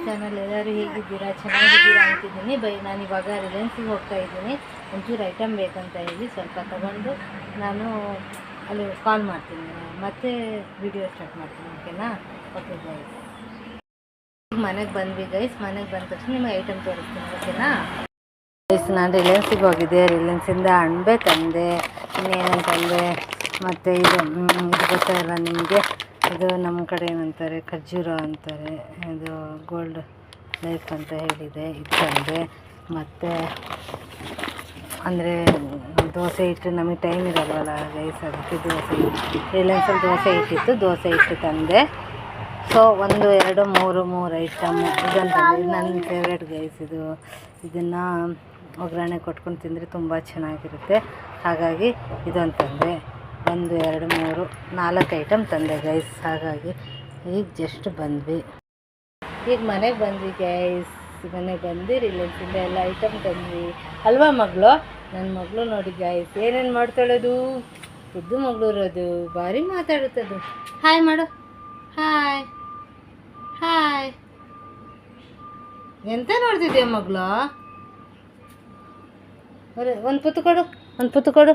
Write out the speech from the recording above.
Channel. ಎಲ್ಲರೂ ಹೇಗಿದ್ದೀರಾ? ಚೆನ್ನಾಗಿದ್ದೀರಾ ಅಂತಿದ್ದೀನಿ. ನಾನು ಇವಾಗ ರಿಲಯನ್ಸಿಗೆ ಹೋಗ್ತಾ ಇದ್ದೀನಿ. ಒಂಚೂರು ಐಟಮ್ ಬೇಕಂತ ಹೇಳಿ ಸ್ವಲ್ಪ ತಗೊಂಡು ನಾನು ಅಲ್ಲಿ ಕಾಲ್ ಮಾಡ್ತೀನಿ, ಮತ್ತೆ ವಿಡಿಯೋ ಸ್ಟಾರ್ಟ್ ಮಾಡ್ತೀನಿ. ಓಕೆನಾ? ಓಕೆ ಗೈಸ್, ಈಗ ಮನೆಗೆ ಬಂದ್ವಿ ಗೈಸ್. ಮನೆಗೆ ಬಂದ ತಕ್ಷಣ ನಿಮಗೆ ಐಟಮ್ ತೋರಿಸ್ತೀನಿ. ಓಕೆನಾ ಗೈಸ್? ನಾನು ರಿಲಯನ್ಸಿಗೆ ಹೋಗಿದ್ದೆ. ರಿಲಯನ್ಸಿಂದ ಅಣಬೆ ತಂದೆ, ಇನ್ನೇನಂತಂದರೆ ಮತ್ತು ಇದು ಗೊತ್ತಾ ಇಲ್ಲ ನಿಮಗೆ, ಇದು ನಮ್ಮ ಕಡೆ ಏನಂತಾರೆ ಖರ್ಜೂರ ಅಂತಾರೆ, ಇದು ಗೋಲ್ಡ್ ಲೈಫ್ ಅಂತ ಹೇಳಿದೆ, ಇದು ತಂದೆ. ಮತ್ತು ಅಂದರೆ ದೋಸೆ ಹಿಟ್ಟು ನಮಗೆ ಟೈಮ್ ಇರಲ್ವಲ್ಲ ಗೈಸ್, ಅದಕ್ಕೆ ದೋಸೆ ರಿಲಯನ್ಸಲ್ಲಿ ದೋಸೆ ಹಿಟ್ಟಿತ್ತು, ದೋಸೆ ಹಿಟ್ಟು ತಂದೆ. ಸೊ 1 2 3 ಐಟಮ್ ಇದನ್ನು ತಂದೆ. ಇದು ನನ್ನ ಫೇವ್ರೇಟ್ ಗೈಸ್. ಇದನ್ನು ಒಗ್ಗರಣೆ ಕೊಟ್ಕೊಂಡು ತಿಂದರೆ ತುಂಬ ಚೆನ್ನಾಗಿರುತ್ತೆ. ಹಾಗಾಗಿ ಇದೊಂದು ತಂದೆ. 1 2 3 4 ಐಟಮ್ ತಂದೆ ಗೈಸ್. ಹಾಗಾಗಿ ಈಗ ಜಸ್ಟ್ ಬಂದ್ವಿ, ಈಗ ಮನೆಗೆ ಬಂದ್ವಿ ಗೈಸ್. ಮನೆಗೆ ಬಂದು ರಿಲಯನ್ಸಿಂದ ಎಲ್ಲ ಐಟಮ್ ತಂದ್ವಿ ಅಲ್ವಾ ಮಗಳು? ನನ್ನ ಮಗಳು ನೋಡಿ ಗೈಸ್ ಏನೇನು ಮಾಡ್ತಾಳೋದು. ಉದ್ದು ಮಗಳು ಇರೋದು, ಭಾರಿ ಮಾತಾಡುತ್ತದು. ಹಾಯ್ ಮಾಡು, ಹಾಯ್ ಹಾಯ್. ಎಂತ ನೋಡ್ತಿದ್ದೆ ಮಗಳು? ಒಂದು ಪುತ್ತು ಕೊಡು, ಒಂದು ಪುತ್ತು ಕೊಡು.